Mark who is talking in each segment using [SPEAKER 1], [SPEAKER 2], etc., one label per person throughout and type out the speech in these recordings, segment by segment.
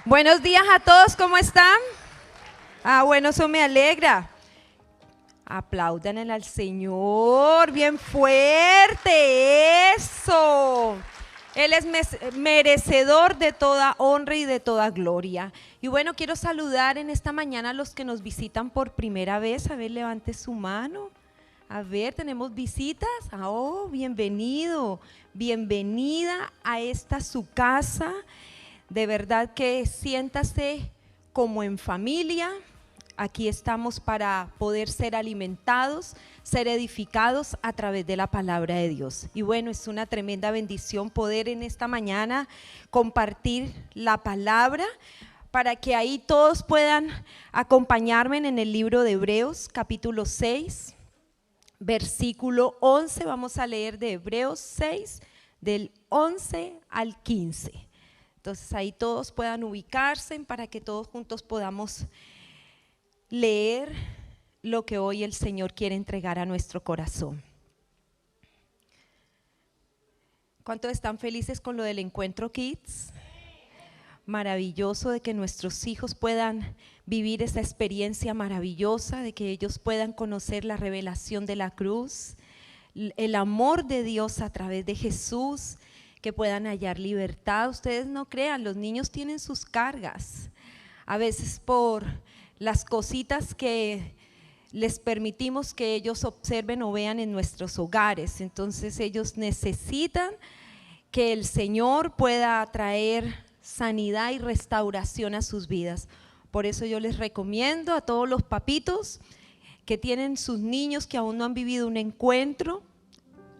[SPEAKER 1] Buenos días a todos, ¿cómo están? Bueno, eso me alegra. Aplaudan al Señor, bien fuerte, eso. Él es merecedor de toda honra y de toda gloria. Y bueno, quiero saludar en esta mañana a los que nos visitan por primera vez. A ver, levante su mano. A ver, tenemos visitas. Bienvenido, bienvenida a esta su casa. De verdad que siéntase como en familia. Aquí estamos para poder ser alimentados, ser edificados a través de la palabra de Dios. Y bueno, es una tremenda bendición poder en esta mañana compartir la palabra para que ahí todos puedan acompañarme en el libro de Hebreos, capítulo 6, versículo 11. Vamos a leer de Hebreos 6, del 11 al 15. Entonces ahí todos puedan ubicarse para que todos juntos podamos leer lo que hoy el Señor quiere entregar a nuestro corazón. ¿Cuántos están felices con lo del Encuentro Kids? Maravilloso de que nuestros hijos puedan vivir esa experiencia maravillosa, de que ellos puedan conocer la revelación de la cruz, el amor de Dios a través de Jesús, que puedan hallar libertad. Ustedes no crean, los niños tienen sus cargas, a veces por las cositas que les permitimos que ellos observen o vean en nuestros hogares. Entonces ellos necesitan que el Señor pueda traer sanidad y restauración a sus vidas. Por eso yo les recomiendo a todos los papitos que tienen sus niños que aún no han vivido un encuentro,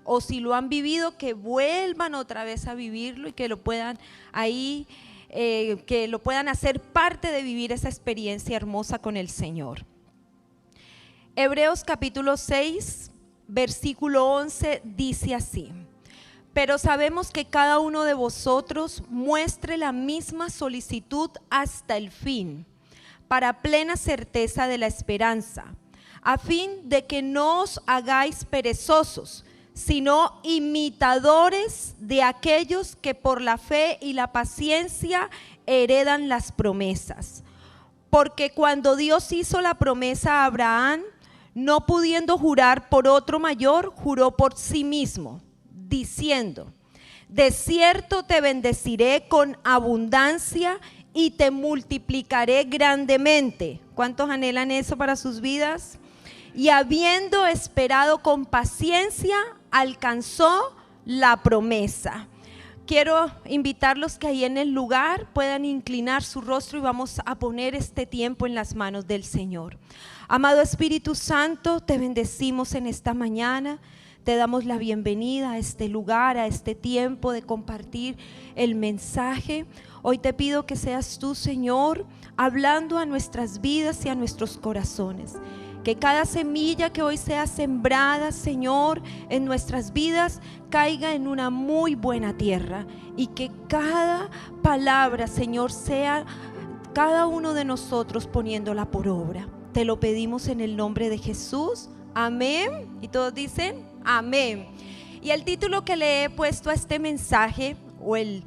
[SPEAKER 1] o si lo han vivido, que vuelvan otra vez a vivirlo y que lo puedan ahí que lo puedan hacer parte de vivir esa experiencia hermosa con el Señor. Hebreos capítulo 6, versículo 11 dice así: pero sabemos que cada uno de vosotros muestre la misma solicitud hasta el fin, para plena certeza de la esperanza, a fin de que no os hagáis perezosos, sino imitadores de aquellos que por la fe y la paciencia heredan las promesas. Porque cuando Dios hizo la promesa a Abraham, no pudiendo jurar por otro mayor, juró por sí mismo, diciendo: de cierto te bendeciré con abundancia y te multiplicaré grandemente. ¿Cuántos anhelan eso para sus vidas? Y habiendo esperado con paciencia, alcanzó la promesa. Quiero invitarlos que ahí en el lugar puedan inclinar su rostro y vamos a poner este tiempo en las manos del Señor. Amado Espíritu Santo, te bendecimos en esta mañana. Te damos la bienvenida a este lugar, a este tiempo de compartir el mensaje. Hoy te pido que seas tú, Señor, hablando a nuestras vidas y a nuestros corazones. Que cada semilla que hoy sea sembrada, Señor, en nuestras vidas, caiga en una muy buena tierra. Y que cada palabra, Señor, sea cada uno de nosotros poniéndola por obra. Te lo pedimos en el nombre de Jesús. Amén. Y todos dicen amén. Y el título que le he puesto a este mensaje, o el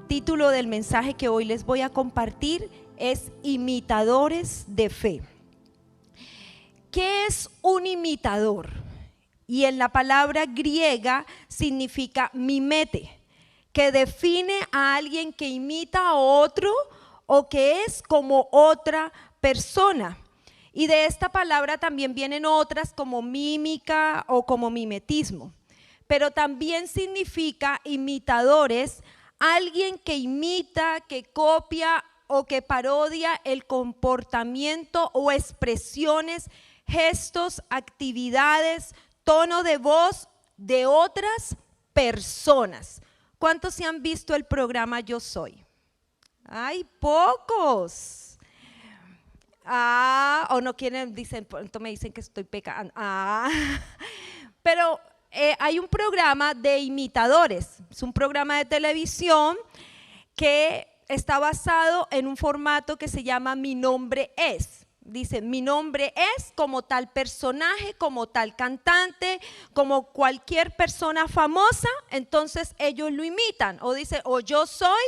[SPEAKER 1] título del mensaje que hoy les voy a compartir, es Imitadores de Fe. ¿Qué es un imitador? Y en la palabra griega significa mimete, que define a alguien que imita a otro o que es como otra persona. Y de esta palabra también vienen otras como mímica o como mimetismo. Pero también significa imitadores, alguien que imita, que copia o que parodia el comportamiento o expresiones, gestos, actividades, tono de voz de otras personas. ¿Cuántos se han visto el programa Yo Soy? ¡Ay, pocos! O no quieren, dicen, pronto me dicen que estoy pecando. Pero hay un programa de imitadores, es un programa de televisión que está basado en un formato que se llama Mi Nombre Es. Dice, mi nombre es como tal personaje, como tal cantante, como cualquier persona famosa, entonces ellos lo imitan. O dice, o yo soy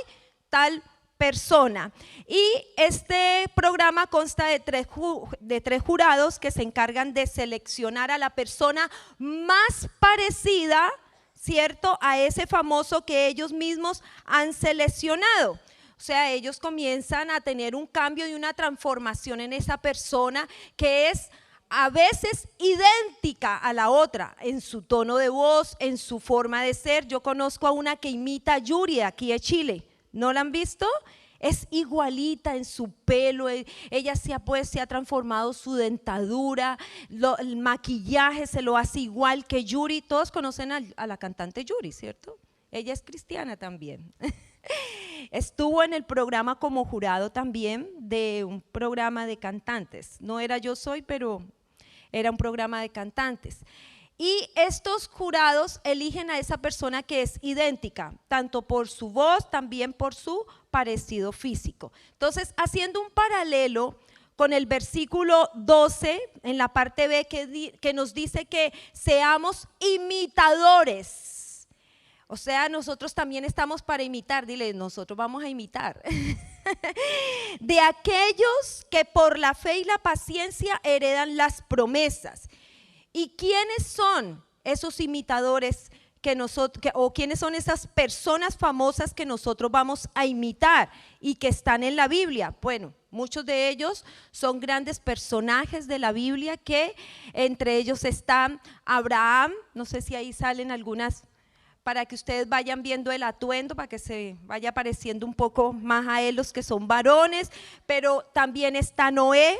[SPEAKER 1] tal persona. Y este programa consta de tres jurados que se encargan de seleccionar a la persona más parecida, ¿cierto?, a ese famoso que ellos mismos han seleccionado. O sea, ellos comienzan a tener un cambio y una transformación en esa persona que es a veces idéntica a la otra en su tono de voz, en su forma de ser. Yo conozco a una que imita a Yuri aquí de Chile. ¿No la han visto? Es igualita en su pelo, ella se ha transformado su dentadura, el maquillaje se lo hace igual que Yuri. Todos conocen a la cantante Yuri, ¿cierto? Ella es cristiana también. Estuvo en el programa como jurado también de un programa de cantantes. No era Yo Soy, pero era un programa de cantantes. Y estos jurados eligen a esa persona que es idéntica, tanto por su voz, también por su parecido físico. Entonces, haciendo un paralelo con el versículo 12, en la parte B, que nos dice que seamos imitadores. O sea, nosotros también estamos para imitar. Dile, nosotros vamos a imitar. De aquellos que por la fe y la paciencia heredan las promesas. ¿Y quiénes son esos imitadores o quiénes son esas personas famosas que nosotros vamos a imitar y que están en la Biblia? Bueno, muchos de ellos son grandes personajes de la Biblia, que entre ellos están Abraham. No sé si ahí salen algunas para que ustedes vayan viendo el atuendo, para que se vaya pareciendo un poco más a él los que son varones. Pero también está Noé,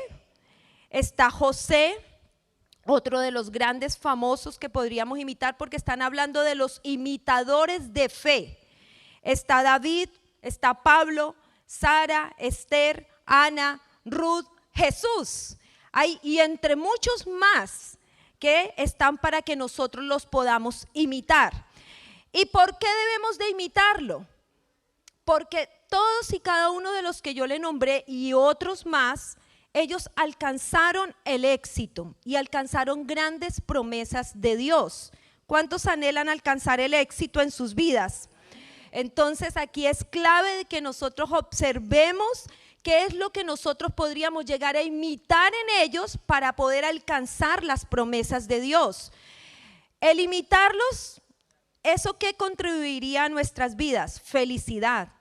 [SPEAKER 1] está José, otro de los grandes famosos que podríamos imitar, porque están hablando de los imitadores de fe. Está David, está Pablo, Sara, Esther, Ana, Ruth, Jesús. Y entre muchos más que están para que nosotros los podamos imitar. ¿Y por qué debemos de imitarlo? Porque todos y cada uno de los que yo le nombré y otros más, ellos alcanzaron el éxito y alcanzaron grandes promesas de Dios. ¿Cuántos anhelan alcanzar el éxito en sus vidas? Entonces aquí es clave de que nosotros observemos qué es lo que nosotros podríamos llegar a imitar en ellos para poder alcanzar las promesas de Dios. El imitarlos, ¿eso qué contribuiría a nuestras vidas? Felicidad,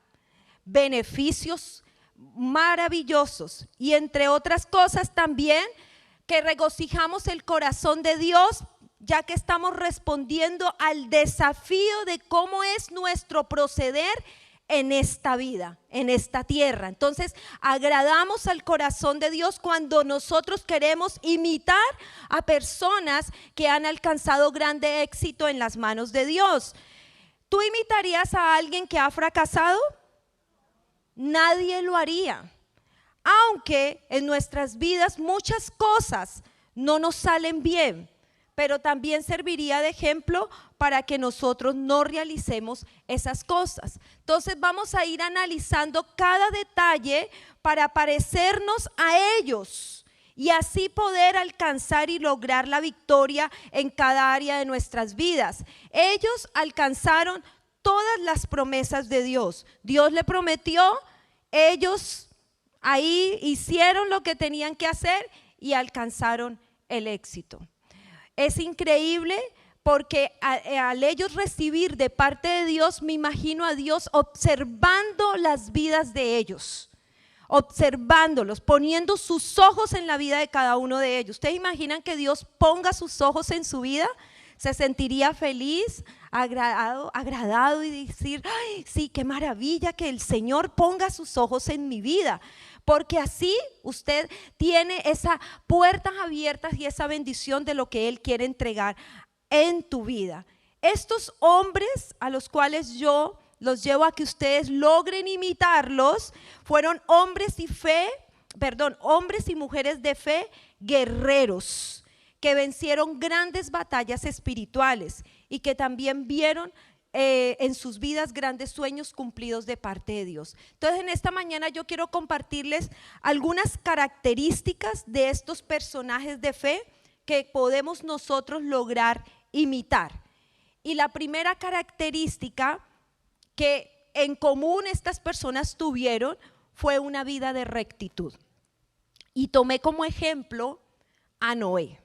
[SPEAKER 1] beneficios maravillosos, y entre otras cosas también que regocijamos el corazón de Dios, ya que estamos respondiendo al desafío de cómo es nuestro proceder en esta vida, en esta tierra. Entonces agradamos al corazón de Dios cuando nosotros queremos imitar a personas que han alcanzado grande éxito en las manos de Dios. ¿Tú imitarías a alguien que ha fracasado? Nadie lo haría, aunque en nuestras vidas muchas cosas no nos salen bien, pero también serviría de ejemplo para que nosotros no realicemos esas cosas. Entonces vamos a ir analizando cada detalle para parecernos a ellos y así poder alcanzar y lograr la victoria en cada área de nuestras vidas. Ellos alcanzaron todas las promesas de Dios. Dios le prometió, ellos ahí hicieron lo que tenían que hacer y alcanzaron el éxito. Es increíble porque al ellos recibir de parte de Dios, me imagino a Dios observando las vidas de ellos, observándolos, poniendo sus ojos en la vida de cada uno de ellos. ¿Ustedes imaginan que Dios ponga sus ojos en su vida? Se sentiría feliz, agradado y decir, ay, sí, qué maravilla que el Señor ponga sus ojos en mi vida, porque así usted tiene esas puertas abiertas y esa bendición de lo que Él quiere entregar en tu vida. Estos hombres a los cuales yo los llevo a que ustedes logren imitarlos, fueron hombres y mujeres de fe, guerreros, que vencieron grandes batallas espirituales y que también vieron en sus vidas grandes sueños cumplidos de parte de Dios. Entonces en esta mañana yo quiero compartirles algunas características de estos personajes de fe que podemos nosotros lograr imitar. Y la primera característica que en común estas personas tuvieron fue una vida de rectitud. Y tomé como ejemplo a Noé.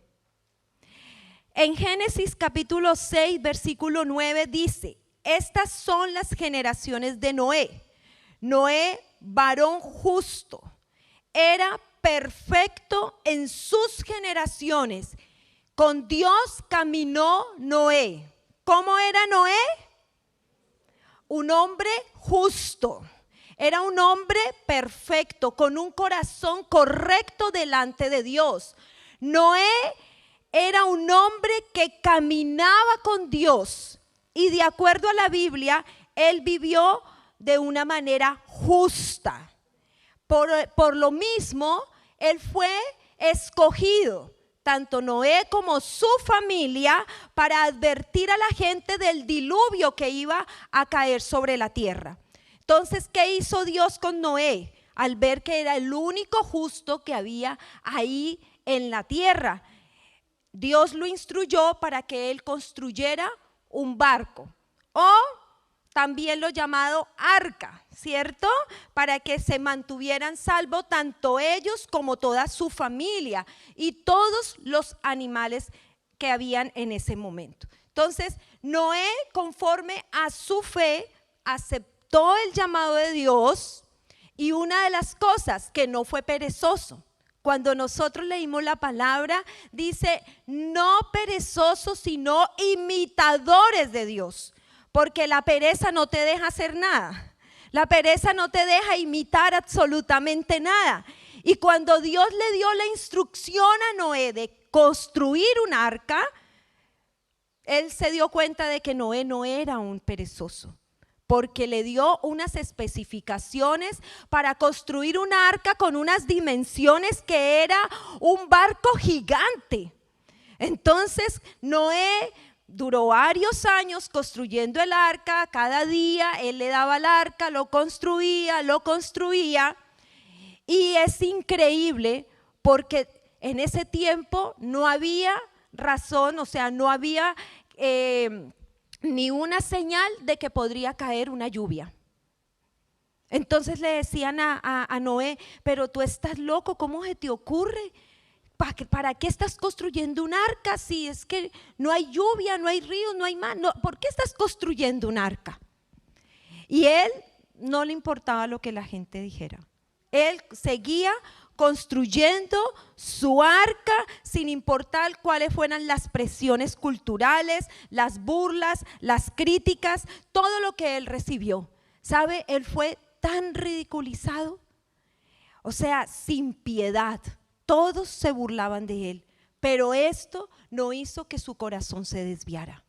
[SPEAKER 1] En Génesis capítulo 6, versículo 9 dice: estas son las generaciones de Noé. Noé, varón justo, era perfecto en sus generaciones. Con Dios caminó Noé. ¿Cómo era Noé? Un hombre justo. Era un hombre perfecto, con un corazón correcto delante de Dios. Noé era un hombre que caminaba con Dios y de acuerdo a la Biblia, él vivió de una manera justa. Por lo mismo, él fue escogido, tanto Noé como su familia, para advertir a la gente del diluvio que iba a caer sobre la tierra. Entonces, ¿qué hizo Dios con Noé? Al ver que era el único justo que había ahí en la tierra, Dios lo instruyó para que él construyera un barco, o también lo llamado arca, ¿cierto? Para que se mantuvieran salvos tanto ellos como toda su familia y todos los animales que habían en ese momento. Entonces, Noé, conforme a su fe, aceptó el llamado de Dios, y una de las cosas que no fue perezoso. Cuando nosotros leímos la palabra, dice no perezosos, sino imitadores de Dios, porque la pereza no te deja hacer nada. La pereza no te deja imitar absolutamente nada. Y cuando Dios le dio la instrucción a Noé de construir un arca, él se dio cuenta de que Noé no era un perezoso, porque le dio unas especificaciones para construir un arca con unas dimensiones que era un barco gigante. Entonces Noé duró varios años construyendo el arca. Cada día él le daba el arca, lo construía. Y es increíble porque en ese tiempo no había razón, o sea, no había ni una señal de que podría caer una lluvia. Entonces le decían a Noé: pero tú estás loco, ¿cómo se te ocurre? ¿Para qué estás construyendo un arca si es que no hay lluvia, no hay río, no hay mar? No, ¿por qué estás construyendo un arca? Y él no le importaba lo que la gente dijera. Él seguía construyendo su arca sin importar cuáles fueran las presiones culturales, las burlas, las críticas, todo lo que él recibió. ¿Sabe? Él fue tan ridiculizado, o sea, sin piedad. Todos se burlaban de él, pero esto no hizo que su corazón se desviara.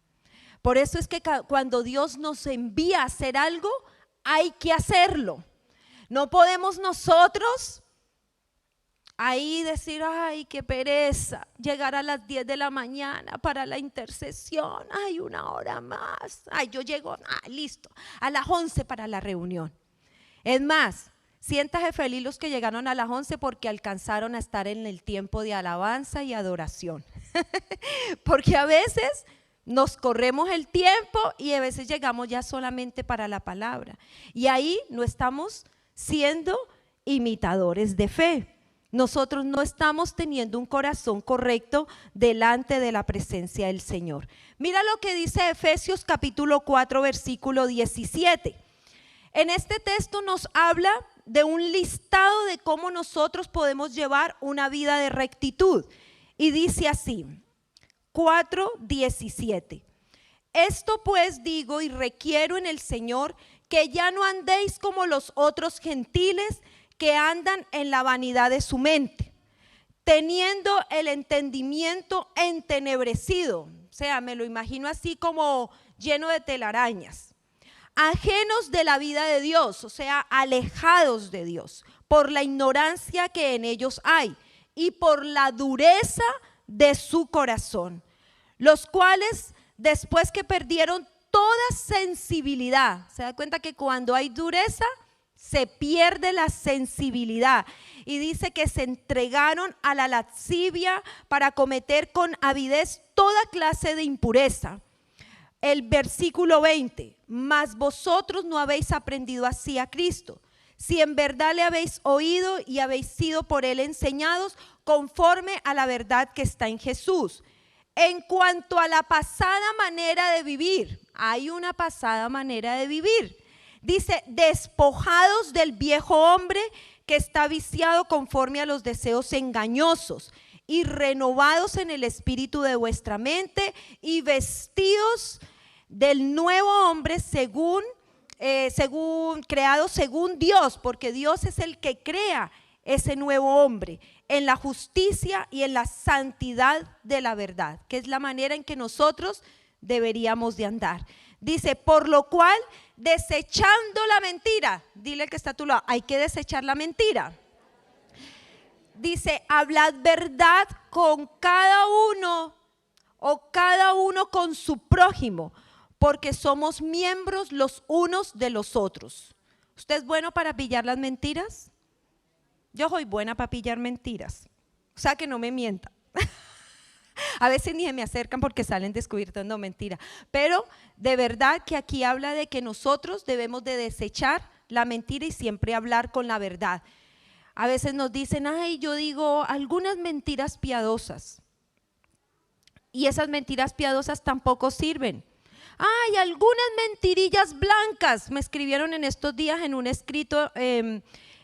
[SPEAKER 1] Por eso es que cuando Dios nos envía a hacer algo, hay que hacerlo. No podemos nosotros ahí decir: ay, qué pereza, llegar a las 10 de la mañana para la intercesión, ay, una hora más, ay, yo llego, listo, a las 11 para la reunión. Es más, siéntase feliz los que llegaron a las 11 porque alcanzaron a estar en el tiempo de alabanza y adoración. Porque a veces nos corremos el tiempo y a veces llegamos ya solamente para la palabra. Y ahí no estamos siendo imitadores de fe. Nosotros no estamos teniendo un corazón correcto delante de la presencia del Señor. Mira lo que dice Efesios capítulo 4, versículo 17. En este texto nos habla de un listado de cómo nosotros podemos llevar una vida de rectitud. Y dice así, 4:17. Esto pues digo y requiero en el Señor, que ya no andéis como los otros gentiles que andan en la vanidad de su mente, teniendo el entendimiento entenebrecido. O sea, me lo imagino así como lleno de telarañas. Ajenos de la vida de Dios, o sea, alejados de Dios, por la ignorancia que en ellos hay y por la dureza de su corazón, los cuales después que perdieron toda sensibilidad, se da cuenta que cuando hay dureza se pierde la sensibilidad, y dice que se entregaron a la lascivia para cometer con avidez toda clase de impureza. el versículo 20, mas vosotros no habéis aprendido así a Cristo, si en verdad le habéis oído y habéis sido por él enseñados conforme a la verdad que está en Jesús. En cuanto a la pasada manera de vivir, hay una pasada manera de vivir. Dice, despojados del viejo hombre que está viciado conforme a los deseos engañosos, y renovados en el espíritu de vuestra mente, y vestidos del nuevo hombre creado según Dios, porque Dios es el que crea ese nuevo hombre en la justicia y en la santidad de la verdad, que es la manera en que nosotros deberíamos de andar. Dice, por lo cual, desechando la mentira, dile al que está a tu lado, hay que desechar la mentira. Dice, hablad verdad con cada uno, o cada uno con su prójimo, porque somos miembros los unos de los otros. ¿Usted es bueno para pillar las mentiras? Yo soy buena para pillar mentiras, o sea que no me mienta. A veces ni se me acercan porque salen descubiertas, no, mentira. Pero de verdad que aquí habla de que nosotros debemos de desechar la mentira y siempre hablar con la verdad. A veces nos dicen, ay, yo digo algunas mentiras piadosas, y esas mentiras piadosas tampoco sirven. Ay, algunas mentirillas blancas, me escribieron en estos días en un escrito en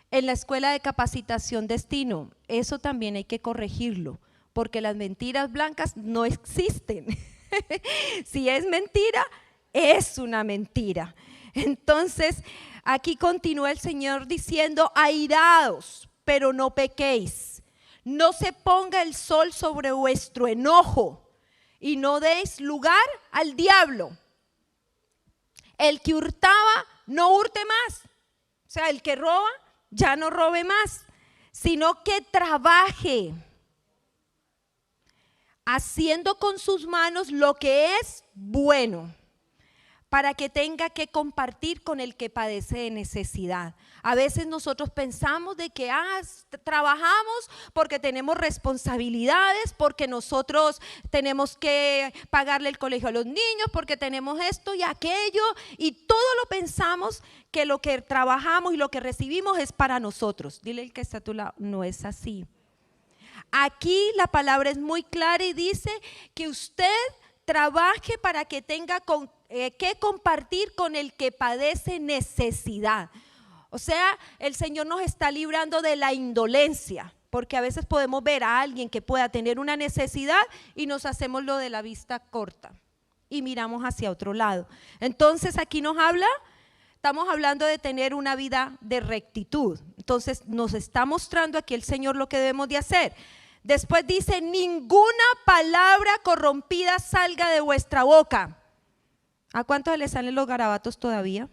[SPEAKER 1] la escuela de capacitación Destino. Eso también hay que corregirlo, porque las mentiras blancas no existen. Si es mentira, es una mentira. Entonces, aquí continúa el Señor diciendo, airaos, pero no pequéis. No se ponga el sol sobre vuestro enojo, y no deis lugar al diablo. El que hurtaba, no hurte más. O sea, el que roba, ya no robe más, sino que trabaje, haciendo con sus manos lo que es bueno, para que tenga que compartir con el que padece de necesidad. A veces nosotros pensamos de que trabajamos porque tenemos responsabilidades, porque nosotros tenemos que pagarle el colegio a los niños, porque tenemos esto y aquello, y todo lo pensamos que lo que trabajamos y lo que recibimos es para nosotros. Dile al que está a tu lado, no es así. Aquí la palabra es muy clara y dice que usted trabaje para que tenga que compartir con el que padece necesidad. O sea, el Señor nos está librando de la indolencia, porque a veces podemos ver a alguien que pueda tener una necesidad y nos hacemos lo de la vista corta y miramos hacia otro lado. Entonces aquí estamos hablando de tener una vida de rectitud. Entonces nos está mostrando aquí el Señor lo que debemos de hacer. Después dice, ninguna palabra corrompida salga de vuestra boca. ¿A cuántos les salen los garabatos todavía?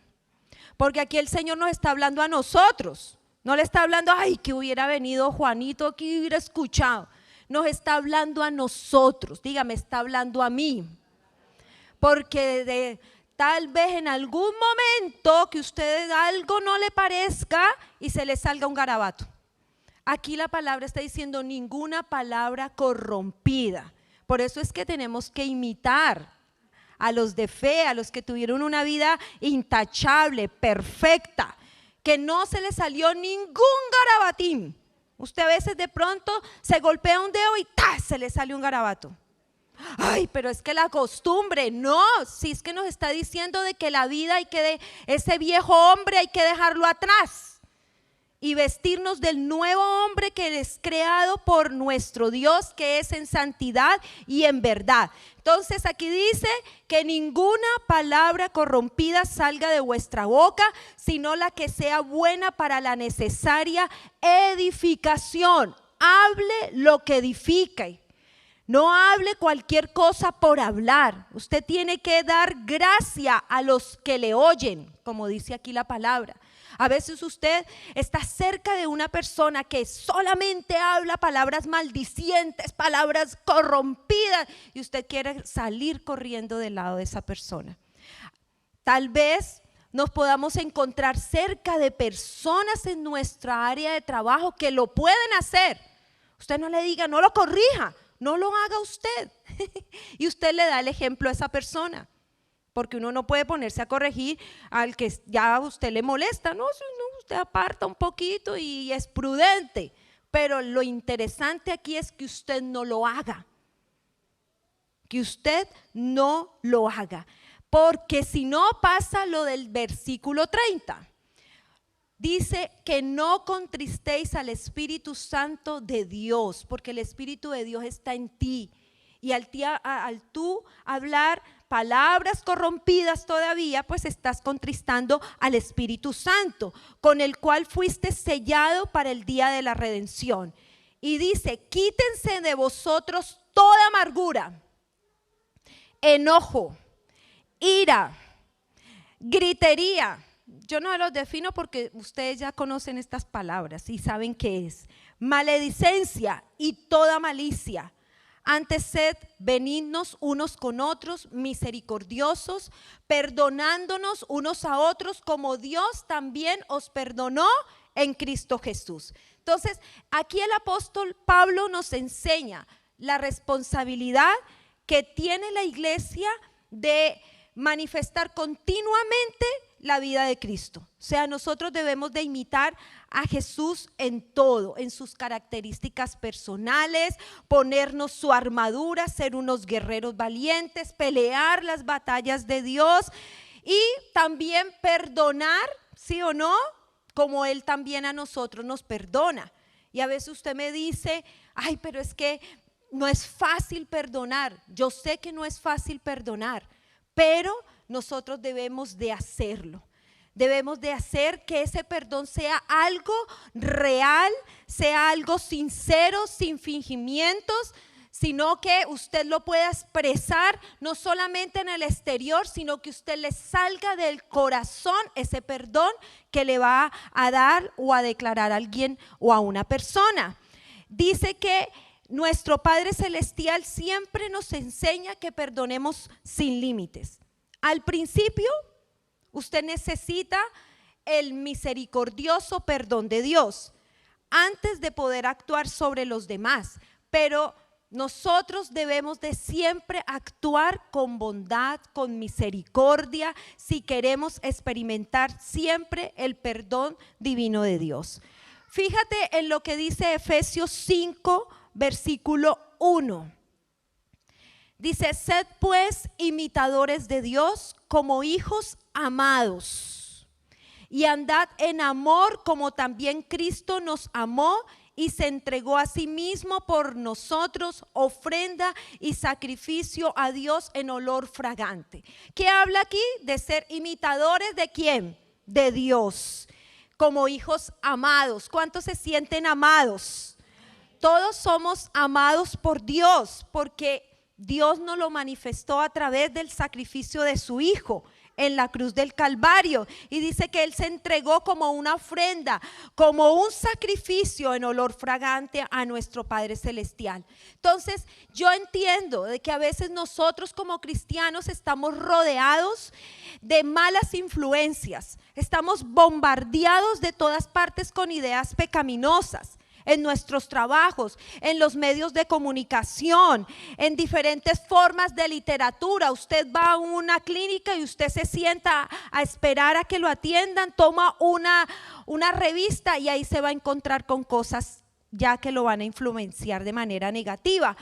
[SPEAKER 1] Porque aquí el Señor nos está hablando a nosotros. No le está hablando, ay, que hubiera venido Juanito, que hubiera escuchado. Nos está hablando a nosotros. Dígame, está hablando a mí. Porque tal vez en algún momento que usted algo no le parezca y se le salga un garabato. Aquí la palabra está diciendo ninguna palabra corrompida. Por eso es que tenemos que imitar a los de fe, a los que tuvieron una vida intachable, perfecta, que no se le salió ningún garabatín. Usted a veces de pronto se golpea un dedo y ¡ta!, se le sale un garabato. Ay, pero es que la costumbre, no, si es que nos está diciendo de que la vida ese viejo hombre hay que dejarlo atrás y vestirnos del nuevo hombre que es creado por nuestro Dios, que es en santidad y en verdad. Entonces aquí dice que ninguna palabra corrompida salga de vuestra boca, sino la que sea buena para la necesaria edificación. Hable lo que edifica. No hable cualquier cosa por hablar. Usted tiene que dar gracia a los que le oyen, como dice aquí la palabra. A veces usted está cerca de una persona que solamente habla palabras maldicientes, palabras corrompidas, y usted quiere salir corriendo del lado de esa persona. Tal vez nos podamos encontrar cerca de personas en nuestra área de trabajo que lo pueden hacer. Usted no le diga, no lo corrija, no lo haga usted. Y usted le da el ejemplo a esa persona. porque uno no puede ponerse a corregir al que ya a usted le molesta, no, usted aparta un poquito y es prudente, pero lo interesante aquí es que usted no lo haga, que usted no lo haga, porque si no pasa lo del versículo 30. Dice que no contristéis al Espíritu Santo de Dios, porque el Espíritu de Dios está en ti. Y al tú hablar palabras corrompidas todavía, pues estás contristando al Espíritu Santo, con el cual fuiste sellado para el día de la redención. Y dice, quítense de vosotros toda amargura, enojo, ira, gritería. Yo no los defino porque ustedes ya conocen estas palabras y saben qué es. Maledicencia y toda malicia. Antes sed benignos unos con otros, misericordiosos, perdonándonos unos a otros como Dios también os perdonó en Cristo Jesús. Entonces, aquí el apóstol Pablo nos enseña la responsabilidad que tiene la iglesia de manifestar continuamente la vida de Cristo. O sea, nosotros debemos de imitar a Jesús en todo, en sus características personales, ponernos su armadura, ser unos guerreros valientes, pelear las batallas de Dios y también perdonar, ¿sí o no? Como Él también a nosotros nos perdona. Y a veces usted me dice, ay, pero es que no es fácil perdonar. Yo sé que no es fácil perdonar, pero nosotros debemos de hacerlo. Debemos de hacer que ese perdón sea algo real, sea algo sincero, sin fingimientos, sino que usted lo pueda expresar no solamente en el exterior, sino que usted le salga del corazón ese perdón que le va a dar o a declarar a alguien o a una persona. Dice que nuestro Padre Celestial siempre nos enseña que perdonemos sin límites. Al principio, usted necesita el misericordioso perdón de Dios antes de poder actuar sobre los demás, pero nosotros debemos de siempre actuar con bondad, con misericordia, si queremos experimentar siempre el perdón divino de Dios. Fíjate en lo que dice Efesios 5, versículo 1. Dice, sed pues imitadores de Dios como hijos amados y andad en amor como también Cristo nos amó y se entregó a sí mismo por nosotros, ofrenda y sacrificio a Dios en olor fragante. ¿Qué habla aquí? De ser imitadores ¿de quién? De Dios, como hijos amados. ¿Cuántos se sienten amados? Todos somos amados por Dios, porque Dios nos lo manifestó a través del sacrificio de su Hijo en la cruz del Calvario, y dice que Él se entregó como una ofrenda, como un sacrificio en olor fragante a nuestro Padre Celestial. Entonces yo entiendo de que a veces nosotros como cristianos estamos rodeados de malas influencias, estamos bombardeados de todas partes con ideas pecaminosas. En nuestros trabajos, en los medios de comunicación, en diferentes formas de literatura. Usted va a una clínica y usted se sienta a esperar a que lo atiendan, toma una revista y ahí se va a encontrar con cosas ya que lo van a influenciar de manera negativa.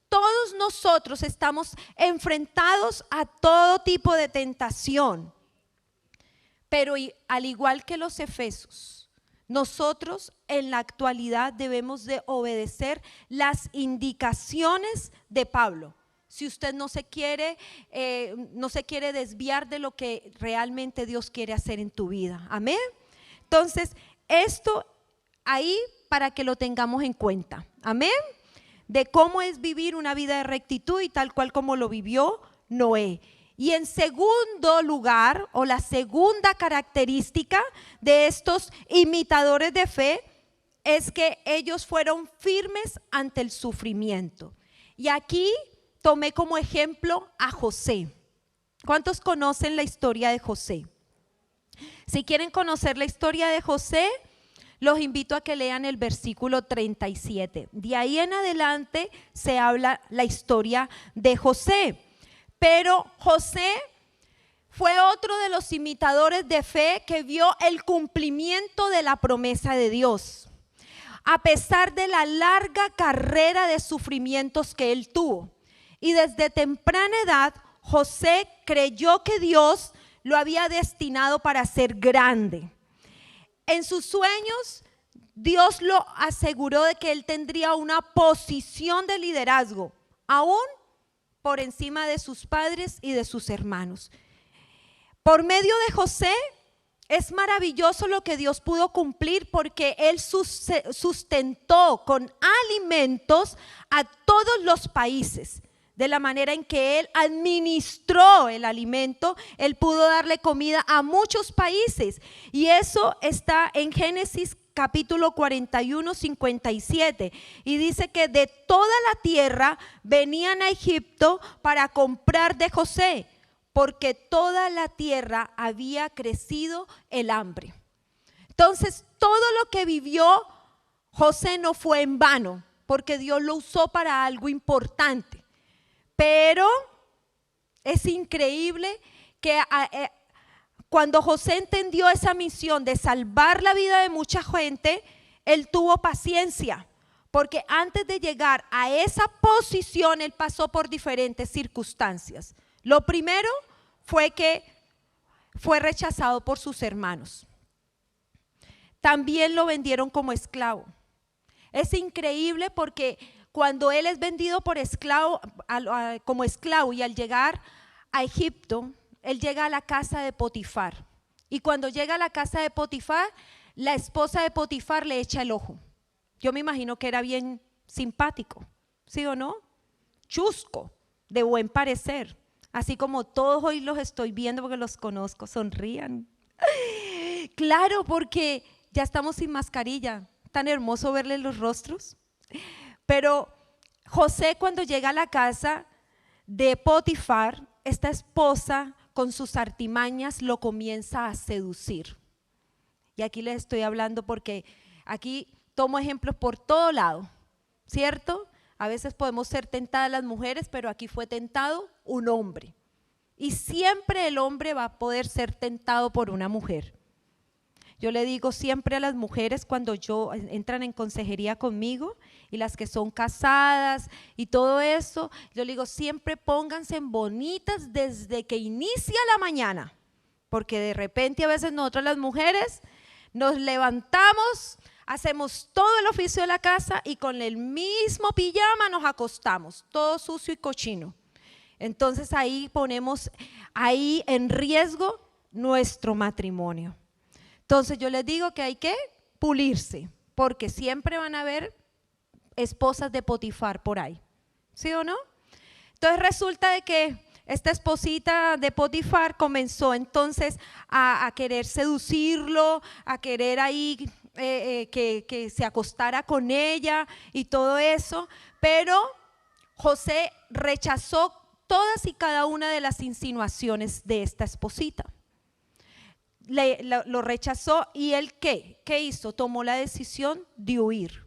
[SPEAKER 1] Todos nosotros estamos enfrentados a todo tipo de tentación, pero al igual que los efesios, nosotros en la actualidad debemos de obedecer las indicaciones de Pablo. Si usted no se quiere desviar de lo que realmente Dios quiere hacer en tu vida. Amén. Entonces, esto ahí para que lo tengamos en cuenta. Amén. De cómo es vivir una vida de rectitud y tal cual como lo vivió Noé. Y en segundo lugar, o la segunda característica de estos imitadores de fe, es que ellos fueron firmes ante el sufrimiento. Y aquí tomé como ejemplo a José. ¿Cuántos conocen la historia de José? Si quieren conocer la historia de José, los invito a que lean el versículo 37. De ahí en adelante se habla la historia de José. Pero José fue otro de los imitadores de fe que vio el cumplimiento de la promesa de Dios, a pesar de la larga carrera de sufrimientos que él tuvo. Y desde temprana edad, José creyó que Dios lo había destinado para ser grande. En sus sueños, Dios lo aseguró de que él tendría una posición de liderazgo, aún por encima de sus padres y de sus hermanos. Por medio de José, es maravilloso lo que Dios pudo cumplir, porque él sustentó con alimentos a todos los países. De la manera en que él administró el alimento, él pudo darle comida a muchos países. Y eso está en Génesis capítulo 41, 57. Y dice que de toda la tierra venían a Egipto para comprar de José, porque toda la tierra había crecido el hambre. Entonces, todo lo que vivió José no fue en vano, porque Dios lo usó para algo importante. Pero es increíble que cuando José entendió esa misión de salvar la vida de mucha gente, él tuvo paciencia, porque antes de llegar a esa posición, él pasó por diferentes circunstancias. Lo primero fue que fue rechazado por sus hermanos. También lo vendieron como esclavo. Es increíble porque cuando él es vendido por esclavo, como esclavo, y al llegar a Egipto, él llega a la casa de Potifar. Y cuando llega a la casa de Potifar, la esposa de Potifar le echa el ojo. Yo me imagino que era bien simpático, ¿sí o no? Chusco, de buen parecer. Así como todos hoy los estoy viendo porque los conozco, sonrían. Claro, porque ya estamos sin mascarilla. Tan hermoso verles los rostros. Pero José, cuando llega a la casa de Potifar, esta esposa con sus artimañas lo comienza a seducir. Y aquí les estoy hablando porque aquí tomo ejemplos por todo lado, ¿cierto? A veces podemos ser tentadas las mujeres, pero aquí fue tentado un hombre. Y siempre el hombre va a poder ser tentado por una mujer. Yo le digo siempre a las mujeres cuando entran en consejería conmigo, y las que son casadas y todo eso, yo le digo siempre pónganse bonitas desde que inicia la mañana, porque de repente a veces nosotras las mujeres nos levantamos, hacemos todo el oficio de la casa y con el mismo pijama nos acostamos, todo sucio y cochino. Entonces ahí ponemos en riesgo nuestro matrimonio. Entonces yo les digo que hay que pulirse, porque siempre van a haber esposas de Potifar por ahí, ¿sí o no? Entonces resulta de que esta esposita de Potifar comenzó entonces a querer seducirlo, a querer ahí que se acostara con ella y todo eso, pero José rechazó todas y cada una de las insinuaciones de esta esposita. Lo rechazó, y él ¿qué hizo? Tomó la decisión de huir.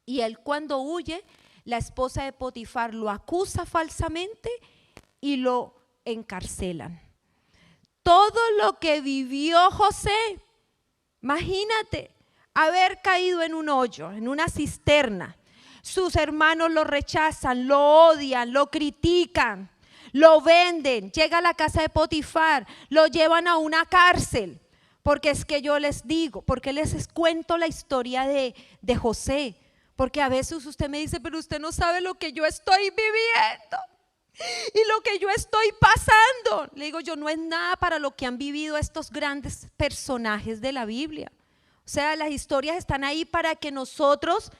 [SPEAKER 1] Y él, cuando huye, la esposa de Potifar lo acusa falsamente y lo encarcelan. Todo lo que vivió José, imagínate, haber caído en un hoyo, en una cisterna. Sus hermanos lo rechazan, lo odian, lo critican, lo venden, llega a la casa de Potifar, lo llevan a una cárcel. Porque es que yo les digo, porque les cuento la historia de José. Porque a veces usted me dice, pero usted no sabe lo que yo estoy viviendo y lo que yo estoy pasando. Le digo, yo no es nada para lo que han vivido estos grandes personajes de la Biblia. O sea, las historias están ahí para que nosotros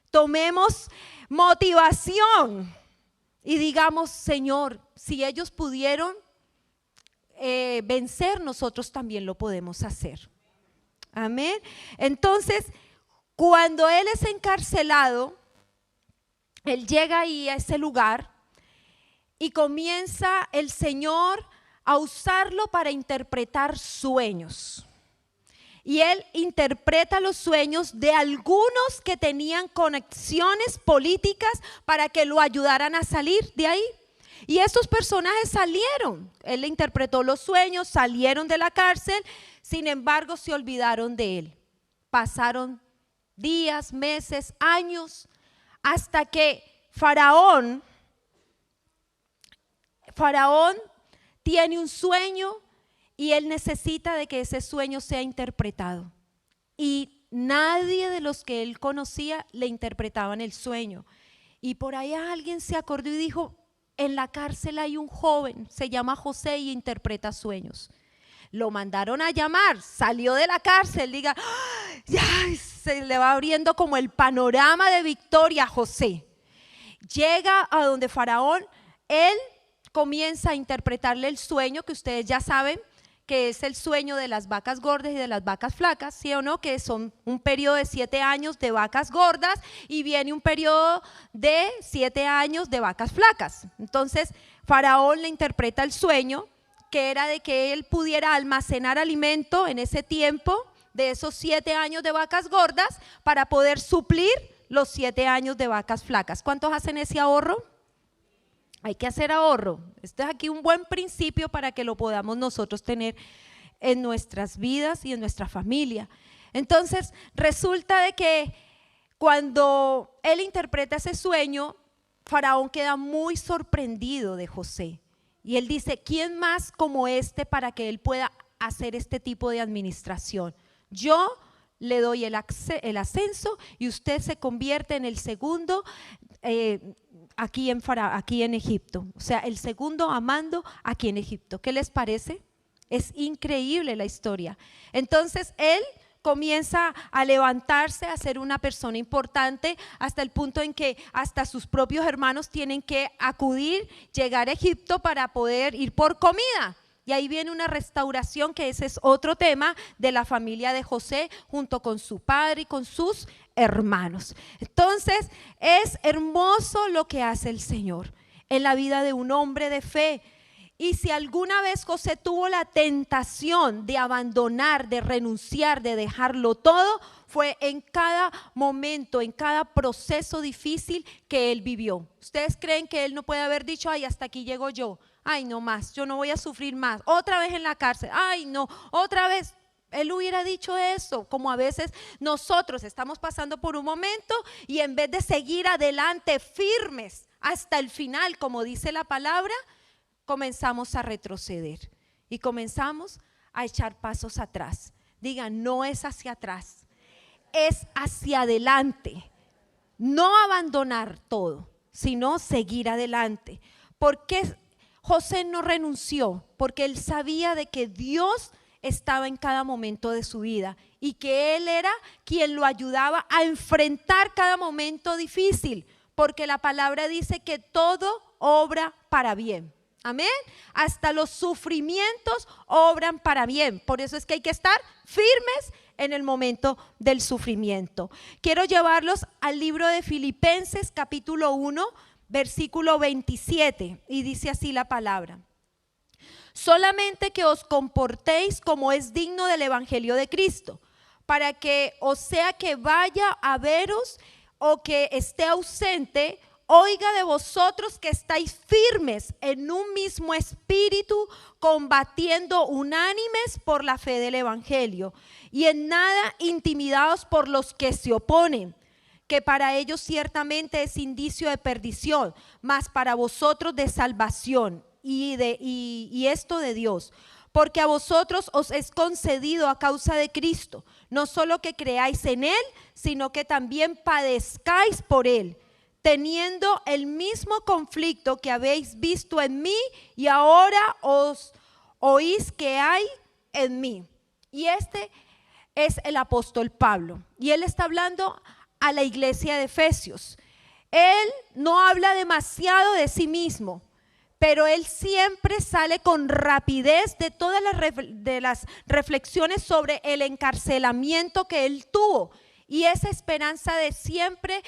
[SPEAKER 1] tomemos motivación y digamos, Señor, si ellos pudieron vencer, nosotros también lo podemos hacer. Amén. Entonces, cuando él es encarcelado, él llega ahí a ese lugar y comienza el Señor a usarlo para interpretar sueños. Y él interpreta los sueños de algunos que tenían conexiones políticas para que lo ayudaran a salir de ahí. Y estos personajes salieron, él le interpretó los sueños, salieron de la cárcel, sin embargo se olvidaron de él. Pasaron días, meses, años, hasta que Faraón tiene un sueño y él necesita de que ese sueño sea interpretado. Y nadie de los que él conocía le interpretaban el sueño. Y por ahí alguien se acordó y dijo, en la cárcel hay un joven, se llama José y interpreta sueños. Lo mandaron a llamar, salió de la cárcel, diga, ya se le va abriendo como el panorama de victoria a José. Llega a donde Faraón, él comienza a interpretarle el sueño que ustedes ya saben, que es el sueño de las vacas gordas y de las vacas flacas, ¿sí o no? Que son un periodo de 7 años de vacas gordas y viene un periodo de 7 años de vacas flacas. Entonces, Faraón le interpreta el sueño, que era de que él pudiera almacenar alimento en ese tiempo de esos 7 años de vacas gordas para poder suplir los 7 años de vacas flacas. ¿Cuántos hacen ese ahorro? Hay que hacer ahorro. Este es aquí un buen principio para que lo podamos nosotros tener en nuestras vidas y en nuestra familia. Entonces, resulta de que cuando él interpreta ese sueño, Faraón queda muy sorprendido de José. Y él dice, ¿quién más como este para que él pueda hacer este tipo de administración? Yo le doy el ascenso y usted se convierte en el segundo aquí en Egipto. O sea, el segundo amando aquí en Egipto. ¿Qué les parece? Es increíble la historia. Entonces él comienza a levantarse, a ser una persona importante, hasta el punto en que hasta sus propios hermanos tienen que acudir, llegar a Egipto para poder ir por comida. Y ahí viene una restauración, que ese es otro tema de la familia de José, junto con su padre y con sus hermanos. Entonces es hermoso lo que hace el Señor en la vida de un hombre de fe. Y si alguna vez José tuvo la tentación de abandonar, de renunciar, de dejarlo todo, fue en cada momento, en cada proceso difícil que él vivió. ¿Ustedes creen que él no puede haber dicho, ay, hasta aquí llego yo? Ay, no más, yo no voy a sufrir más. Otra vez en la cárcel, ay, no, otra vez. Él hubiera dicho eso, como a veces nosotros estamos pasando por un momento y en vez de seguir adelante firmes hasta el final, como dice la palabra, comenzamos a retroceder y comenzamos a echar pasos atrás. Digan, no es hacia atrás, es hacia adelante. No abandonar todo, sino seguir adelante. ¿Por qué José no renunció? Porque él sabía de que Dios estaba en cada momento de su vida y que Él era quien lo ayudaba a enfrentar cada momento difícil, porque la palabra dice que todo obra para bien. Amén. Hasta los sufrimientos obran para bien. Por eso es que hay que estar firmes en el momento del sufrimiento. Quiero llevarlos al libro de Filipenses capítulo 1, versículo 27, y dice así la palabra: solamente que os comportéis como es digno del evangelio de Cristo, para que, o sea que vaya a veros o que esté ausente, oiga de vosotros que estáis firmes en un mismo espíritu, combatiendo unánimes por la fe del evangelio, y en nada intimidados por los que se oponen, que para ellos ciertamente es indicio de perdición, mas para vosotros de salvación, y esto de Dios, porque a vosotros os es concedido a causa de Cristo, no solo que creáis en Él, sino que también padezcáis por Él, teniendo el mismo conflicto que habéis visto en mí y ahora os oís que hay en mí. Y este es el apóstol Pablo, y él está hablando a la iglesia de Efesios. Él no habla demasiado de sí mismo, pero él siempre sale con rapidez de todas las reflexiones sobre el encarcelamiento que él tuvo y esa esperanza de siempre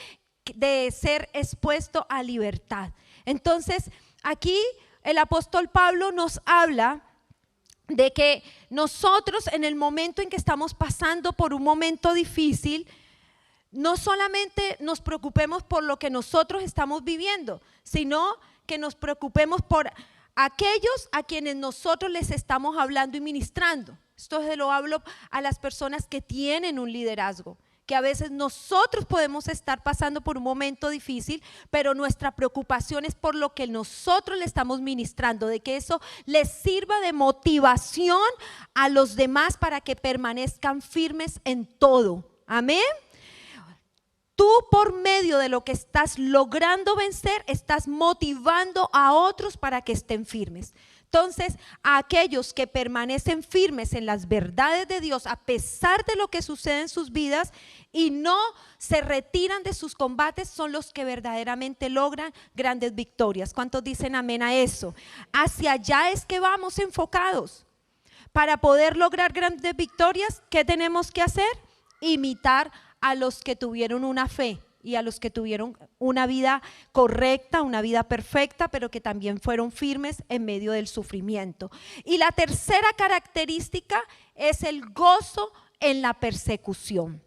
[SPEAKER 1] de ser expuesto a libertad. Entonces, aquí el apóstol Pablo nos habla de que nosotros, en el momento en que estamos pasando por un momento difícil, no solamente nos preocupemos por lo que nosotros estamos viviendo, sino que nos preocupemos por aquellos a quienes nosotros les estamos hablando y ministrando. Esto se lo hablo a las personas que tienen un liderazgo, que a veces nosotros podemos estar pasando por un momento difícil, pero nuestra preocupación es por lo que nosotros le estamos ministrando, de que eso les sirva de motivación a los demás para que permanezcan firmes en todo. Amén. Tú, por medio de lo que estás logrando vencer, estás motivando a otros para que estén firmes. Entonces, a aquellos que permanecen firmes en las verdades de Dios, a pesar de lo que sucede en sus vidas y no se retiran de sus combates, son los que verdaderamente logran grandes victorias. ¿Cuántos dicen amén a eso? Hacia allá es que vamos enfocados. Para poder lograr grandes victorias, ¿qué tenemos que hacer? Imitar a los que tuvieron una fe y a los que tuvieron una vida correcta, una vida perfecta, pero que también fueron firmes en medio del sufrimiento. Y la tercera característica es el gozo en la persecución.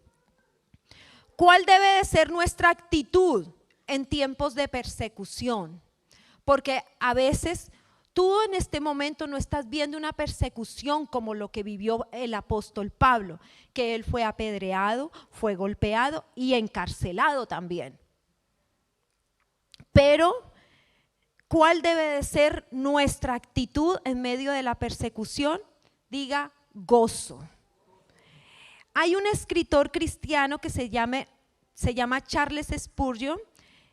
[SPEAKER 1] ¿Cuál debe de ser nuestra actitud en tiempos de persecución? Porque a veces tú en este momento no estás viendo una persecución como lo que vivió el apóstol Pablo, que él fue apedreado, fue golpeado y encarcelado también. Pero, ¿cuál debe de ser nuestra actitud en medio de la persecución? Diga gozo. Hay un escritor cristiano que se llama Charles Spurgeon.